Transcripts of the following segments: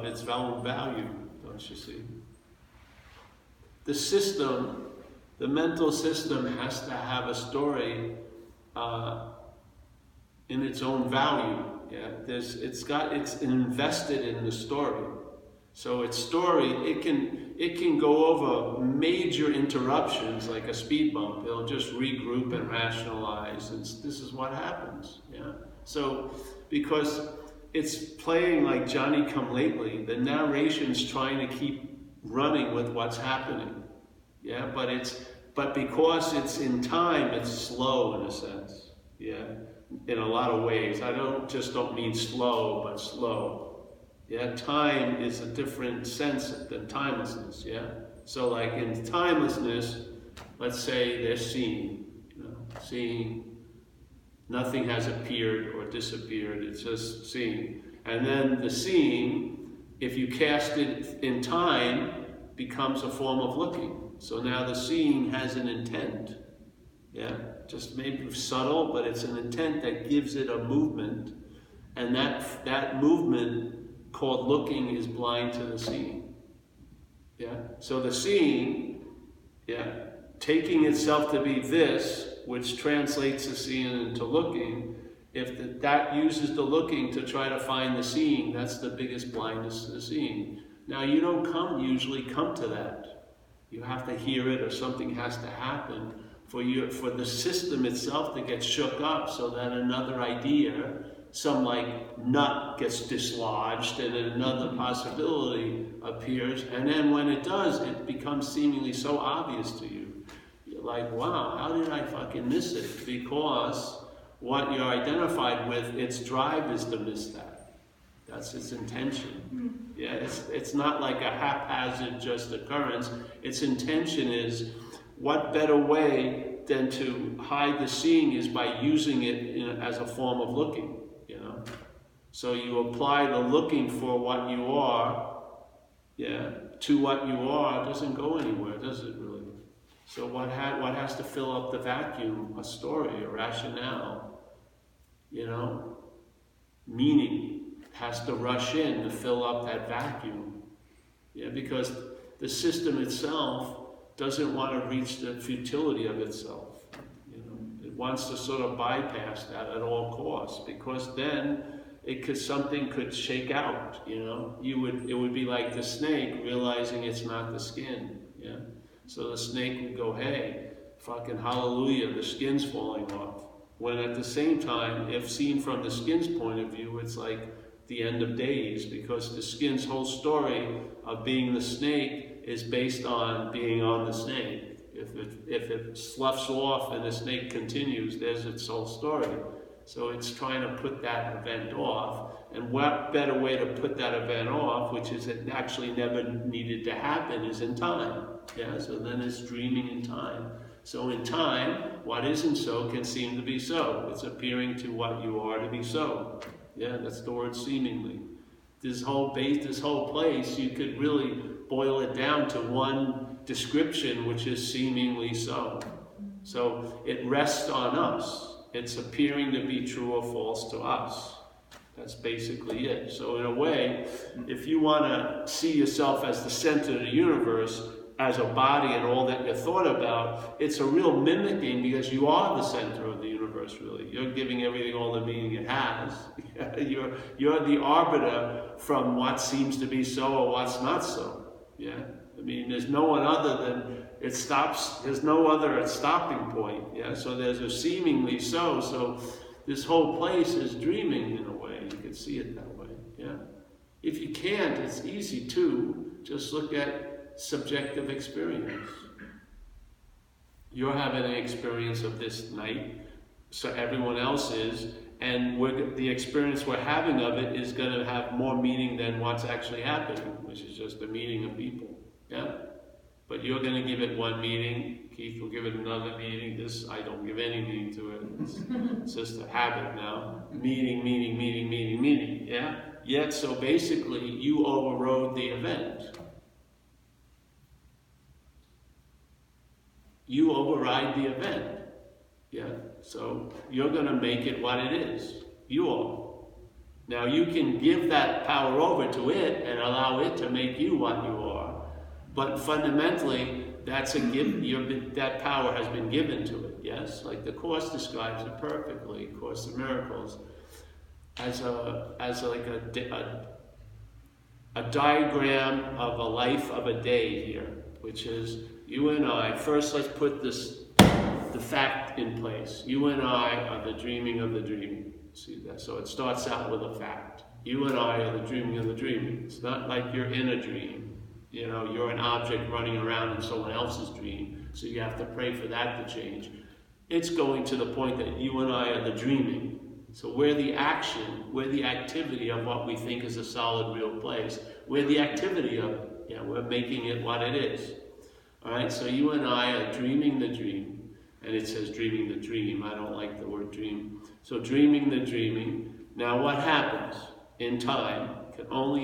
of its own value, don't you see? The system, the mental system has to have a story in its own value. Yeah, it's invested in the story. So its story, it can go over major interruptions like a speed bump. It'll just regroup and rationalize, and this is what happens. Yeah. So because it's playing like Johnny Come Lately, the narration's trying to keep running with what's happening. Yeah, but because it's in time, it's slow in a sense. Yeah, in a lot of ways. I don't mean slow, but slow. Yeah, time is a different sense than timelessness. Yeah, so like in timelessness, let's say they're seeing, seeing, nothing has appeared or disappeared. It's just seeing, and then the seeing, if you cast it in time, becomes a form of looking. So now the seeing has an intent. Yeah, just maybe subtle, but it's an intent that gives it a movement, and that movement called looking is blind to the seeing. Yeah, so the seeing, yeah, taking itself to be this, which translates the seeing into looking. If that uses the looking to try to find the seeing, that's the biggest blindness to the seeing. Now you don't usually come to that. You have to hear it, or something has to happen for the system itself to get shook up, so that another idea, some like nut, gets dislodged, and another possibility appears. And then when it does, it becomes seemingly so obvious to you. You're like, wow, how did I fucking miss it? Because what you're identified with, its drive is to miss that. That's its intention. Yeah, it's not like a haphazard just occurrence. Its intention is, what better way than to hide the seeing is by using it as a form of looking, So you apply the looking for what you are, yeah, to what you are. It doesn't go anywhere, does it really? So what has to fill up the vacuum? A story, a rationale, meaning has to rush in to fill up that vacuum. Yeah, because the system itself doesn't want to reach the futility of itself. It wants to sort of bypass that at all costs, because then something could shake out. It would be like the snake realizing it's not the skin. Yeah, so the snake would go, hey, fucking hallelujah, the skin's falling off. When at the same time, if seen from the skin's point of view, it's like the end of days, because the skin's whole story of being the snake is based on being on the snake. If it sloughs off and the snake continues, there's its whole story. So it's trying to put that event off, and what better way to put that event off, which is it actually never needed to happen, is in time. Yeah, so then it's dreaming in time. So in time, what isn't so can seem to be so. It's appearing to what you are to be so. Yeah, that's the word seemingly. This whole place, you could really boil it down to one description, which is seemingly so. So it rests on us. It's appearing to be true or false to us. That's basically it. So in a way, if you want to see yourself as the center of the universe, as a body and all that you're thought about, it's a real mimicking, because you are the center of the universe, really. You're giving everything all the meaning it has. You're the arbiter from what seems to be so or what's not so. Yeah? I mean, there's no one other than it stops. There's no other stopping point. Yeah? So there's a seemingly so this whole place is dreaming in a way. You can see it that way. Yeah? If you can't, it's easy too. Just look at subjective experience. You're having an experience of this night, so everyone else is, and the experience we're having of it is going to have more meaning than what's actually happening, which is just the meaning of people. Yeah? But you're going to give it one meaning, Keith will give it another meaning. This, I don't give any meaning to it. It's just a habit now. Meaning. Yeah? Yet, so basically, you overrode the event. You override the event. Yeah? So you're going to make it what it is. You are. Now you can give that power over to it and allow it to make you what you are, but fundamentally that's a gift. That power has been given to it. Yes, like the Course describes it perfectly. Course in Miracles, as like a diagram of a life of a day here, which is you and I. First, let's put the fact in place. You and I are the dreaming of the dreaming. See that? So it starts out with a fact. You and I are the dreaming of the dreaming. It's not like you're in a dream. You know, you're an object running around in someone else's dream, so you have to pray for that to change. It's going to the point that you and I are the dreaming. So we're the action, we're the activity of what we think is a solid, real place. We're the activity of it. Yeah, we're making it what it is. All right, so you and I are dreaming the dream. And it says dreaming the dream. I don't like the word dream. So dreaming the dreaming. Now what happens in time can only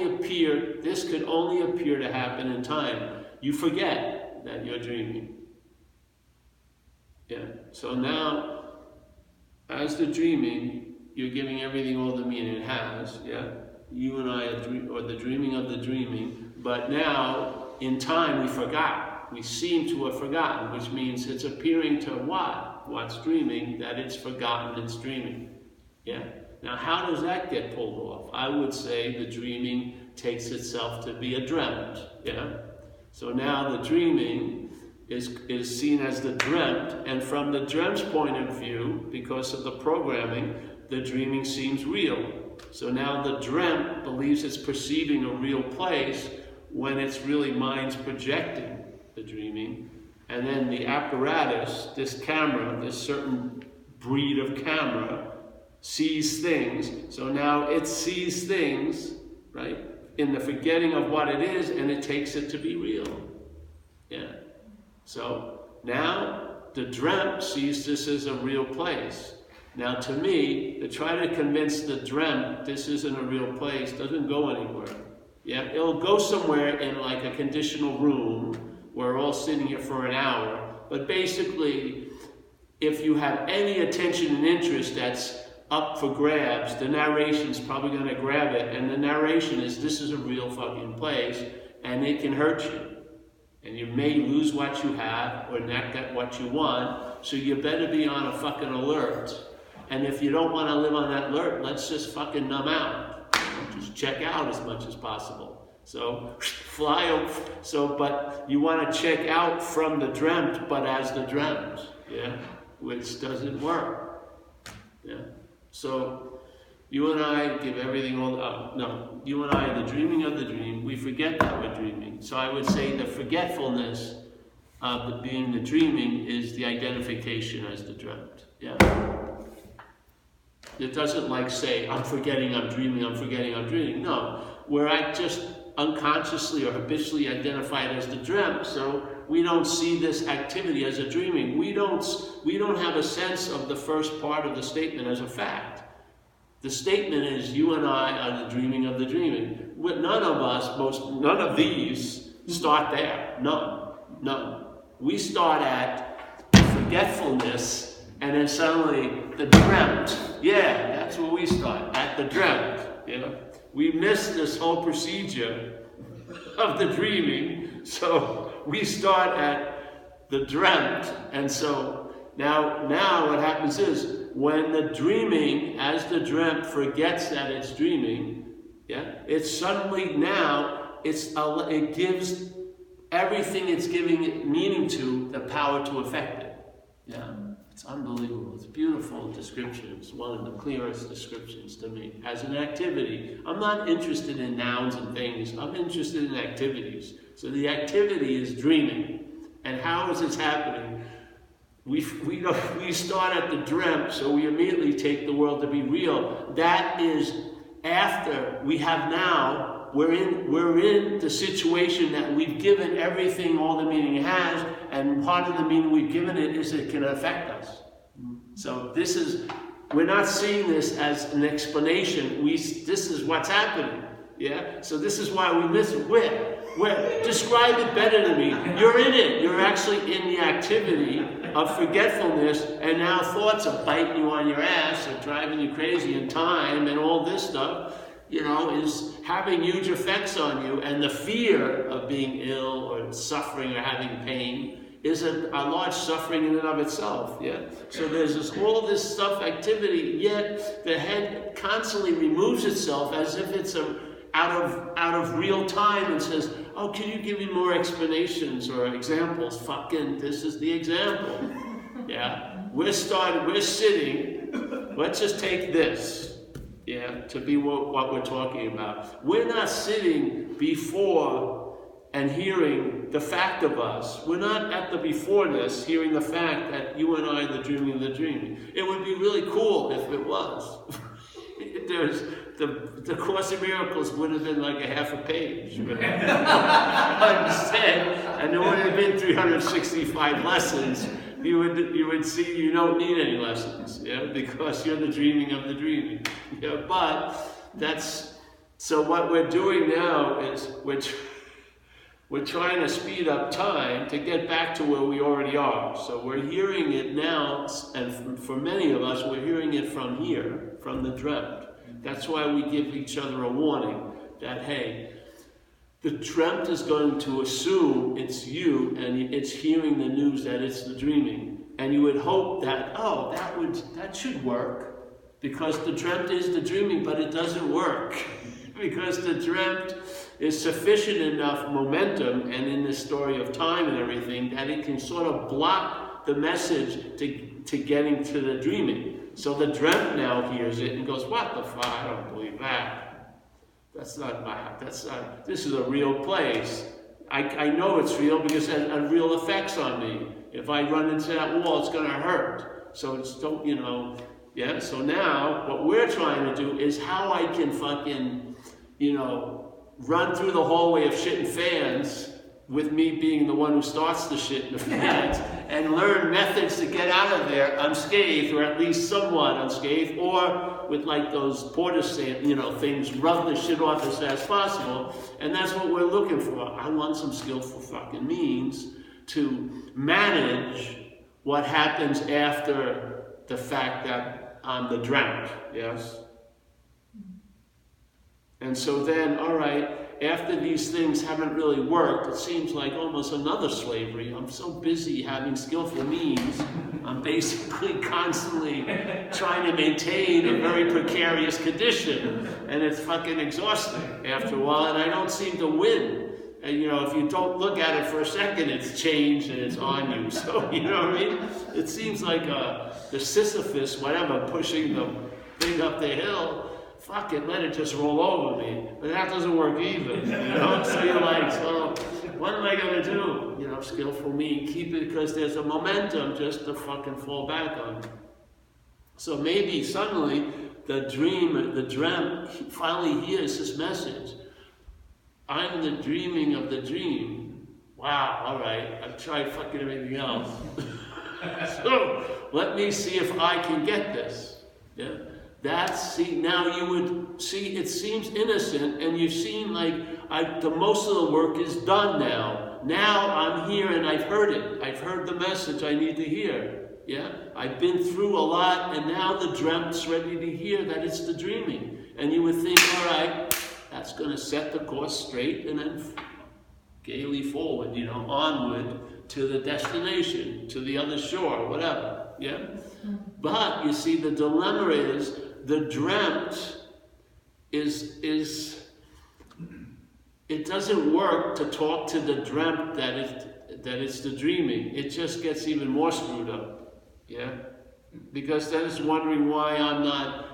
appear, this could only appear to happen in time. You forget that you're dreaming. Yeah. So now, as the dreaming, you're giving everything all the meaning it has. Yeah. You and I are the dreaming of the dreaming. But now, in time, we forgot. We seem to have forgotten, which means it's appearing to what? What's dreaming, that it's forgotten it's dreaming. Yeah? Now, how does that get pulled off? I would say the dreaming takes itself to be a dreamt. Yeah? So now the dreaming is seen as the dreamt, and from the dreamt's point of view, because of the programming, the dreaming seems real. So now the dreamt believes it's perceiving a real place when it's really mind's projecting the dreaming. And then the apparatus, this camera, this certain breed of camera, sees things. So now it sees things, right, in the forgetting of what it is, and it takes it to be real. Yeah. So now the dreamt sees this as a real place. Now to me, to try to convince the dreamt this isn't a real place doesn't go anywhere. Yeah, it'll go somewhere in like a conditional room where we're all sitting here for an hour. But basically, if you have any attention and interest that's up for grabs, the narration's probably going to grab it. And the narration is, this is a real fucking place, and it can hurt you. And you may lose what you have or not get what you want, so you better be on a fucking alert. And if you don't want to live on that alert, let's just fucking numb out. Just check out as much as possible. So fly over. So, but you want to check out from the dreamt, but as the dreamt, yeah, which doesn't work. Yeah. So you and I give everything all. No, you and I are the dreaming of the dream. We forget that we're dreaming. So I would say the forgetfulness of being the dreaming is the identification as the dreamt. Yeah. It doesn't like say, I'm forgetting I'm dreaming, I'm forgetting I'm dreaming. No, where I just unconsciously or habitually identified as the dreamt, so we don't see this activity as a dreaming. We don't have a sense of the first part of the statement as a fact. The statement is, you and I are the dreaming of the dreaming. None of us, none of these start there. None. We start at forgetfulness, and then suddenly the dreamt. Yeah, that's where we start, at the dreamt. You know? We miss this whole procedure of the dreaming, so we start at the dreamt. And so now what happens is, when the dreaming, as the dreamt forgets that it's dreaming, yeah, it's suddenly now, it gives everything it's giving it meaning to the power to affect it. Yeah. It's unbelievable. It's a beautiful description. It's one of the clearest descriptions to me. As an activity, I'm not interested in nouns and things. I'm interested in activities. So the activity is dreaming. And how is this happening? We start at the dreamt, so we immediately take the world to be real. That is after we have now, we're in the situation that we've given everything all the meaning it has, and part of the meaning we've given it is it can affect us. So we're not seeing this as an explanation. This is what's happening. Yeah? So this is why we miss it. Where? Describe it better to me. You're in it. You're actually in the activity of forgetfulness, and now thoughts are biting you on your ass, or driving you crazy, and time, and all this stuff, is having huge effects on you, and the fear of being ill, or suffering, or having pain, is a large suffering in and of itself, yeah? So there's all this stuff, activity, yet the head constantly removes itself as if it's out of real time and says, oh, can you give me more explanations or examples? Fucking, this is the example, yeah? We're sitting, let's just take this, yeah, to be what we're talking about. We're not sitting before and hearing the fact of us. We're not at the beforeness hearing the fact that you and I are the dreaming of the dreaming. It would be really cool if it was. The Course in Miracles would have been like a half a page. Instead, and there would have been 365 lessons. You would see you don't need any lessons, yeah, because you're the dreaming of the dreaming. Yeah, but so what we're doing now is we're trying to speed up time to get back to where we already are. So we're hearing it now, and for many of us, we're hearing it from here, from the dreamt. That's why we give each other a warning that, hey, the dreamt is going to assume it's you, and it's hearing the news that it's the dreaming. And you would hope that, oh, that should work, because the dreamt is the dreaming, but it doesn't work. Because the dreamt is sufficient enough momentum, and in this story of time and everything, that it can sort of block the message to getting to the dreaming. So the dreamt now hears it and goes, what the fuck? I don't believe that. This is a real place. I know it's real because it has real effects on me. If I run into that wall, it's gonna hurt. So yeah, so now what we're trying to do is how I can fucking, run through the hallway of shit and fans, with me being the one who starts the shit in the fans, and learn methods to get out of there unscathed, or at least somewhat unscathed, or with like those porter things, rub the shit off as fast as possible. And that's what we're looking for. I want some skillful fucking means to manage what happens after the fact that I'm the dreamt, yes? And so then, all right, after these things haven't really worked, it seems like almost another slavery. I'm so busy having skillful means, I'm basically constantly trying to maintain a very precarious condition, and it's fucking exhausting after a while, and I don't seem to win. And if you don't look at it for a second, it's changed and it's on you. So, you know what I mean? It seems like the Sisyphus, whatever, pushing the thing up the hill. Fuck it, let it just roll over me. But that doesn't work either, So you're like, so what am I gonna do? Skillful me, keep it, because there's a momentum just to fucking fall back on. So maybe suddenly the dreamt finally hears this message. I'm the dreaming of the dream. Wow, all right, I've tried fucking everything else. So let me see if I can get this. Yeah. Now you would see, it seems innocent, and you've seen the most of the work is done now. Now I'm here and I've heard it. I've heard the message I need to hear. Yeah? I've been through a lot, and now the dreamt's ready to hear that it's the dreaming. And you would think, all right, that's going to set the course straight, and then gaily forward, onward to the destination, to the other shore, whatever. Yeah? But you see, the dilemma is, the dreamt is it doesn't work to talk to the dreamt that it's the dreaming. It just gets even more screwed up, yeah? Because then it's wondering why am I,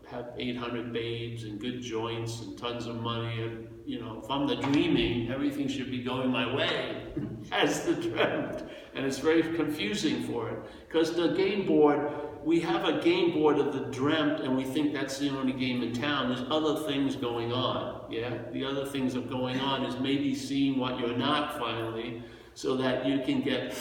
have 800 babes and good joints and tons of money, and if I'm the dreaming, everything should be going my way as the dreamt. And it's very confusing for it. Because the game board, we have a game board of the dreamt, and we think that's the only game in town. There's other things going on, yeah? The other things that are going on is maybe seeing what you're not finally, so that you can get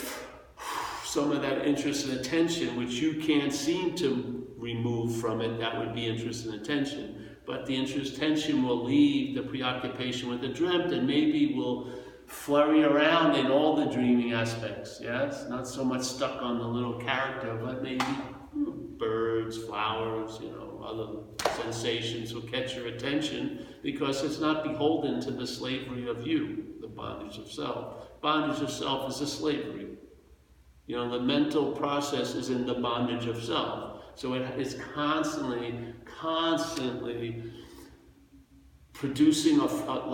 some of that interest and attention, which you can't seem to remove from it, that would be interest and attention. But the interest tension will leave the preoccupation with the dreamt, and maybe will flurry around in all the dreaming aspects. Yes, not so much stuck on the little character, but maybe birds, flowers, other sensations will catch your attention, because it's not beholden to the slavery of you, the bondage of self. Bondage of self is a slavery. The mental process is in the bondage of self. So it's constantly producing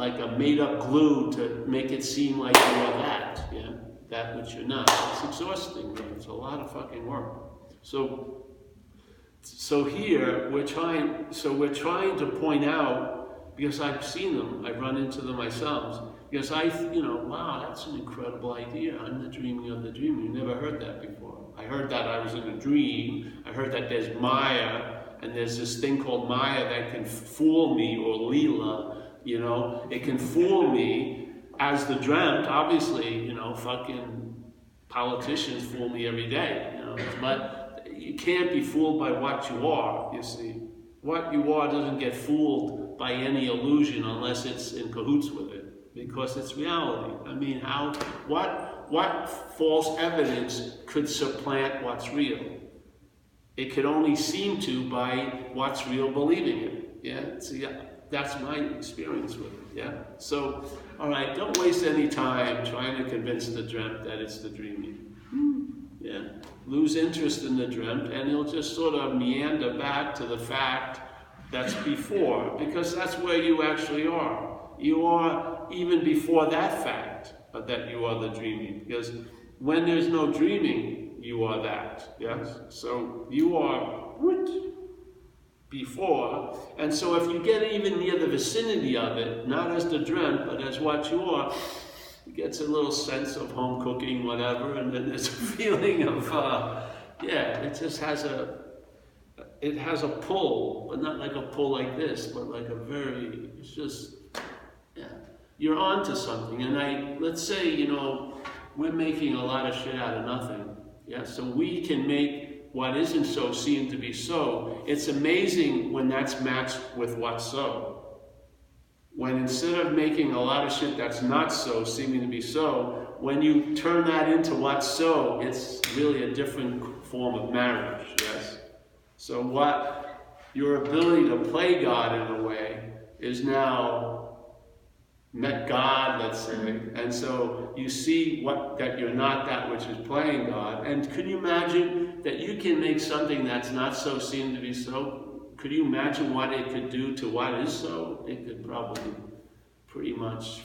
like a made-up glue to make it seem like you're that which you're not. It's exhausting, man. It's a lot of fucking work. So here we're trying to point out, because I've seen them, I've run into them myself. Because wow, that's an incredible idea. I'm the dreaming of the dreaming. You never heard that before. I heard that I was in a dream. I heard that there's Maya, and there's this thing called Maya that can fool me, or Leela. It can fool me as the dreamt. Obviously, fucking politicians fool me every day. But you can't be fooled by what you are. You see, what you are doesn't get fooled by any illusion unless it's in cahoots with it, because it's reality. I mean, what false evidence could supplant what's real? It could only seem to by what's real believing it. Yeah, see, that's my experience with it. Yeah. So, all right, don't waste any time trying to convince the dreamt that it's the dreaming. Yeah. Lose interest in the dreamt, and you'll just sort of meander back to the fact that's before, because that's where you actually are. You are even before that fact that you are the dreaming, because when there's no dreaming, you are that. Yes. So you are before, and so if you get even near the vicinity of it, not as the dreamt, but as what you are, it gets a little sense of home cooking, whatever, and then there's a feeling of, it just has a pull, but not like a pull like this, but like it's just, you're onto something. And let's say, we're making a lot of shit out of nothing. Yeah, so we can make what isn't so seem to be so. It's amazing when that's matched with what's so. When instead of making a lot of shit that's not so, seeming to be so, when you turn that into what's so, it's really a different form of marriage, yes? So your ability to play God in a way is now met God, let's say, and so you see that you're not that which is playing God. And can you imagine that you can make something that's not so seem to be so? Could you imagine what it could do to what is so? It could probably pretty much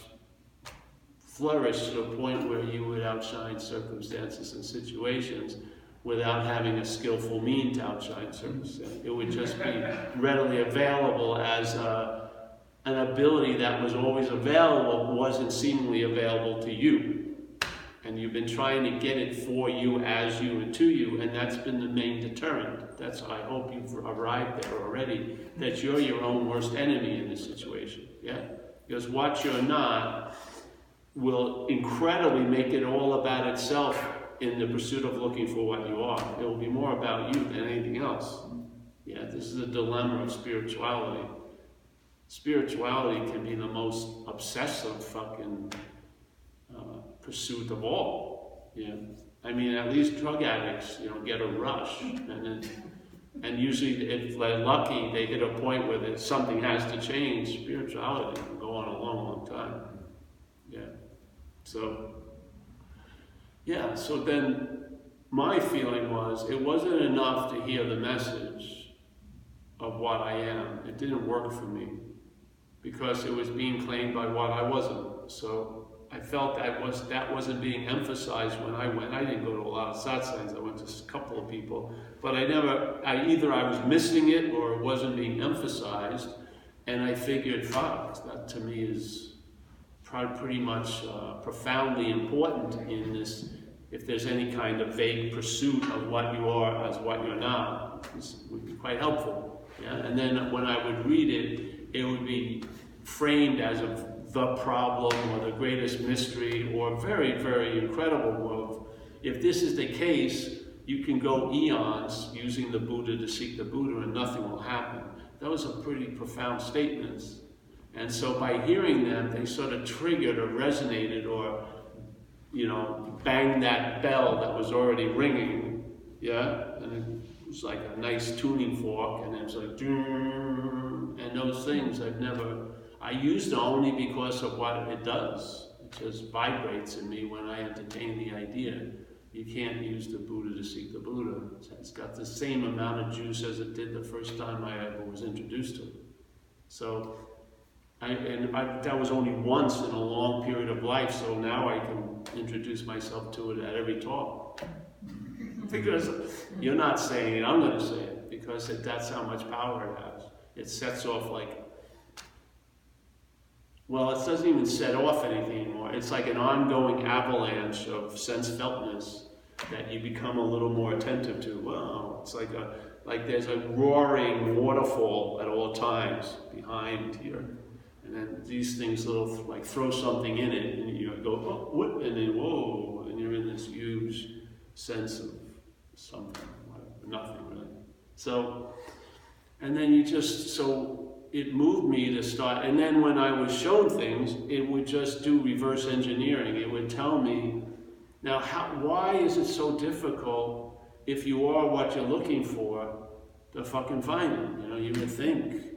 flourish to a point where you would outshine circumstances and situations without having a skillful mean to outshine circumstances. It would just be readily available as an ability that was always available, wasn't seemingly available to you. And you've been trying to get it for you, as you, and to you, and that's been the main deterrent. I hope you've arrived there already, that you're your own worst enemy in this situation. Yeah? Because what you're not will incredibly make it all about itself in the pursuit of looking for what you are. It will be more about you than anything else. Yeah, this is a dilemma of spirituality. Spirituality can be the most obsessive fucking pursuit of all. Yeah, I mean, at least drug addicts, get a rush, and usually, if they're lucky, they hit a point where something has to change. Spirituality can go on a long, long time. Yeah. So then my feeling was it wasn't enough to hear the message of what I am. It didn't work for me, because it was being claimed by what I wasn't. So I felt that wasn't being emphasized when I went. I didn't go to a lot of satsangs. I went to a couple of people, but either I was missing it or it wasn't being emphasized. And I figured, fuck, that to me is pretty much profoundly important in this. If there's any kind of vague pursuit of what you are as what you're not, this would be quite helpful. Yeah? And then when I would read it, it would be framed as the problem or the greatest mystery, or very, very incredible. If this is the case, you can go eons using the Buddha to seek the Buddha and nothing will happen. Those are pretty profound statements. And so by hearing them, they sort of triggered or resonated or, banged that bell that was already ringing, yeah? And it was like a nice tuning fork, and it was like, and those things I used it only because of what it does. It just vibrates in me when I entertain the idea. You can't use the Buddha to seek the Buddha. It's got the same amount of juice as it did the first time I ever was introduced to it. So, that was only once in a long period of life, so now I can introduce myself to it at every talk. Because you're not saying it, I'm going to say it, because that's how much power it has. It sets off it doesn't even set off anything anymore. It's like an ongoing avalanche of sense-feltness that you become a little more attentive to. Wow, it's like there's a roaring waterfall at all times behind here. And then these things throw something in it, and you go, oh, what? And then, whoa, and you're in this huge sense of something, nothing really. So, and then it moved me to start, and then when I was shown things, it would just do reverse engineering. It would tell me, now why is it so difficult if you are what you're looking for to fucking find it? You would think.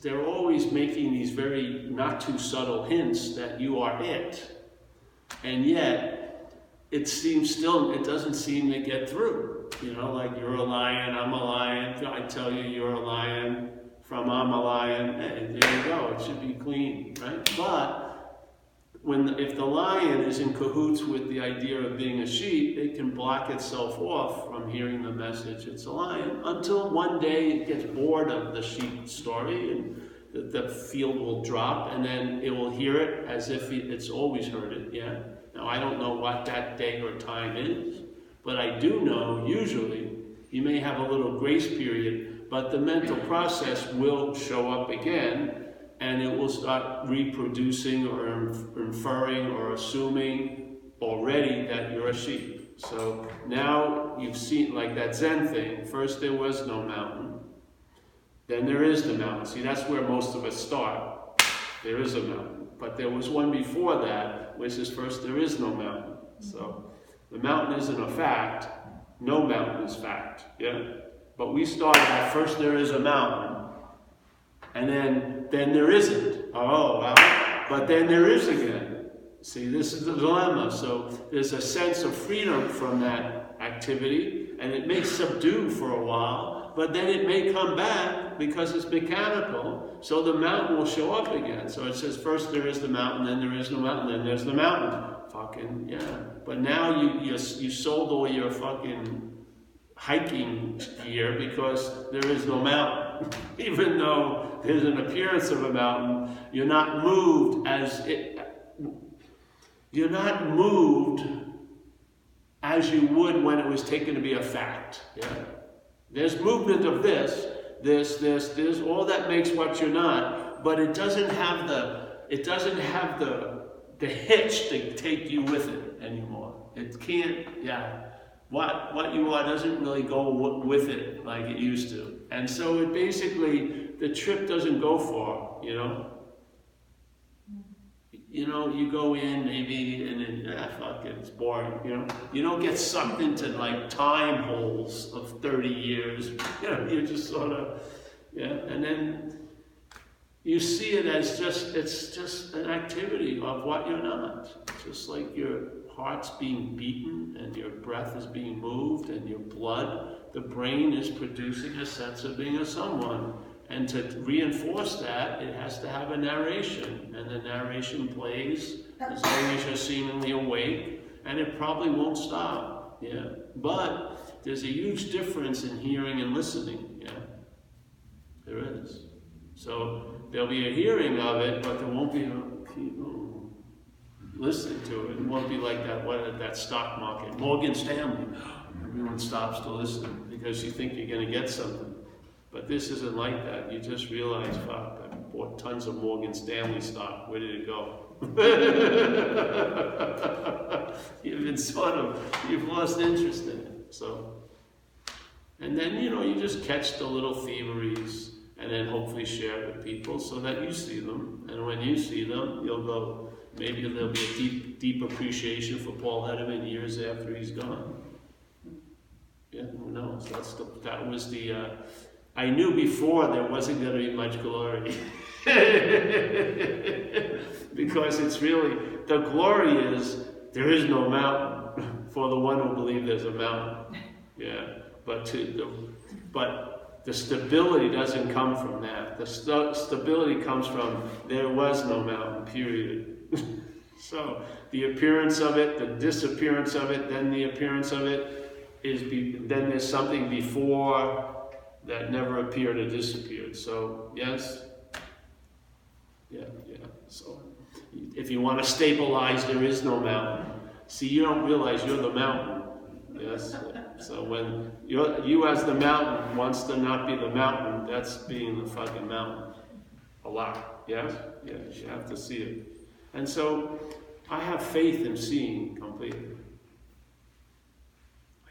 They're always making these very not too subtle hints that you are it. And yet, it doesn't seem to get through. Like you're a lion, I'm a lion, I tell you you're a lion, from I'm a lion, and there you go, it should be clean, right? But if the lion is in cahoots with the idea of being a sheep, it can block itself off from hearing the message it's a lion, until one day it gets bored of the sheep story and the field will drop, and then it will hear it as if it's always heard it, yeah? Now I don't know what that day or time is, but I do know, usually, you may have a little grace period, but the mental process will show up again, and it will start reproducing or inferring or assuming already that you're a sheep. So now you've seen, like that Zen thing, first there was no mountain, then there is the mountain. See, that's where most of us start. There is a mountain. But there was one before that, which is first there is no mountain. So the mountain isn't a fact, no mountain is fact, yeah? But we start at first there is a mountain, and then there isn't. Oh, well, but then there is again. See, this is the dilemma. So there's a sense of freedom from that activity, and it may subdue for a while, but then it may come back because it's mechanical, so the mountain will show up again. So it says first there is the mountain, then there is no mountain, then there's the mountain. Fucking, yeah. But now you sold all your fucking hiking gear because there is no mountain. Even though there's an appearance of a mountain, you're not moved as you would when it was taken to be a fact. Yeah? There's movement of this, all that makes what you're not, but it doesn't have the hitch to take you with it anymore. It can't, yeah. What you are doesn't really go with it like it used to. And so it basically, the trip doesn't go far, You go in maybe and then, fuck it, it's boring, You don't get sucked into like time holes of 30 years. You just sort of, yeah. And then you see it as it's just an activity of what you're not. Just like your heart's being beaten and your breath is being moved and your blood, the brain is producing a sense of being a someone. And to reinforce that, it has to have a narration. And the narration plays as long as you're seemingly awake, and it probably won't stop. Yeah. But there's a huge difference in hearing and listening. Yeah. There is. So there'll be a hearing of it, but there won't be listening to it. It won't be like that stock market. Morgan Stanley. Everyone stops to listen because you think you're going to get something. But this isn't like that. You just realize, fuck, I bought tons of Morgan Stanley stock. Where did it go? You've lost interest in it. So, and then, you just catch the little thieveries and then hopefully share it with people so that you see them. And when you see them, you'll go, maybe there'll be a deep, deep appreciation for Paul Hedderman years after he's gone. Yeah, who knows? That was the, I knew before there wasn't going to be much glory. Because it's really, the glory is, there is no mountain for the one who believes there's a mountain. Yeah, but the stability doesn't come from that. The stability comes from there was no mountain, period. So the appearance of it, the disappearance of it, then the appearance of it, then there's something before that never appeared or disappeared. So, yes? Yeah. So, if you want to stabilize, there is no mountain. See, you don't realize you're the mountain. Yes? So when you as the mountain wants to not be the mountain, that's being the fucking mountain. A lot. Yes? Yes, you have to see it. And so, I have faith in seeing completely.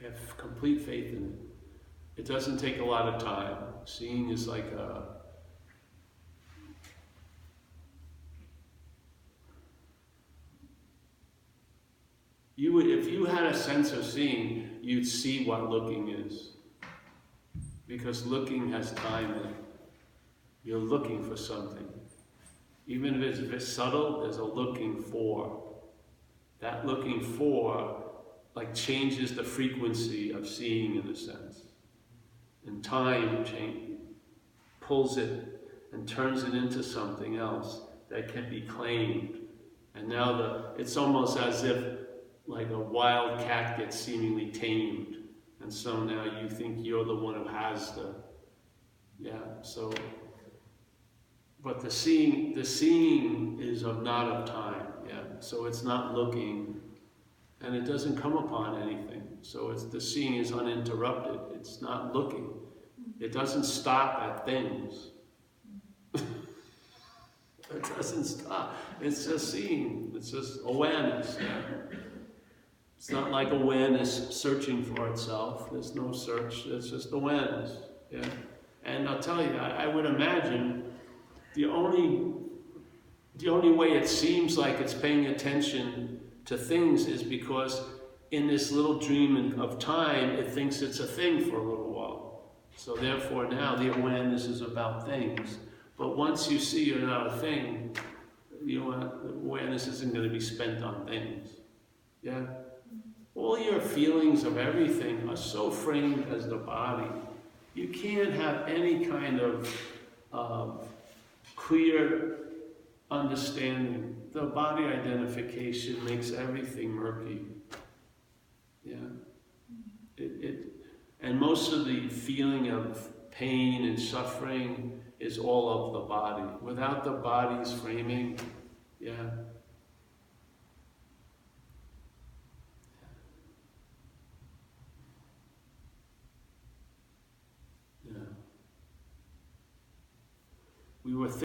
I have complete faith in it. It doesn't take a lot of time. Seeing is like if you had a sense of seeing, you'd see what looking is. Because looking has time in it. You're looking for something. Even if it's subtle, there's a looking for. That looking for changes the frequency of seeing in a sense. And time pulls it and turns it into something else that can be claimed. And now it's almost as if like a wild cat gets seemingly tamed. And so now you think you're the one who has so, but the seeing is not of time, so it's not looking, and it doesn't come upon anything. So the seeing is uninterrupted. It's not looking. It doesn't stop at things. It doesn't stop. It's just seeing. It's just awareness. It's not like awareness searching for itself. There's no search. It's just awareness. And I'll tell you, I would imagine the only way it seems like it's paying attention to things is because in this little dream of time, it thinks it's a thing for a little while. So therefore now the awareness is about things. But once you see you're not a thing, the awareness isn't going to be spent on things. All your feelings of everything are so framed as the body. You can't have any kind of clear understanding. The body identification makes everything murky. And most of the feeling of pain and suffering is all of the body. Without the body's framing, we were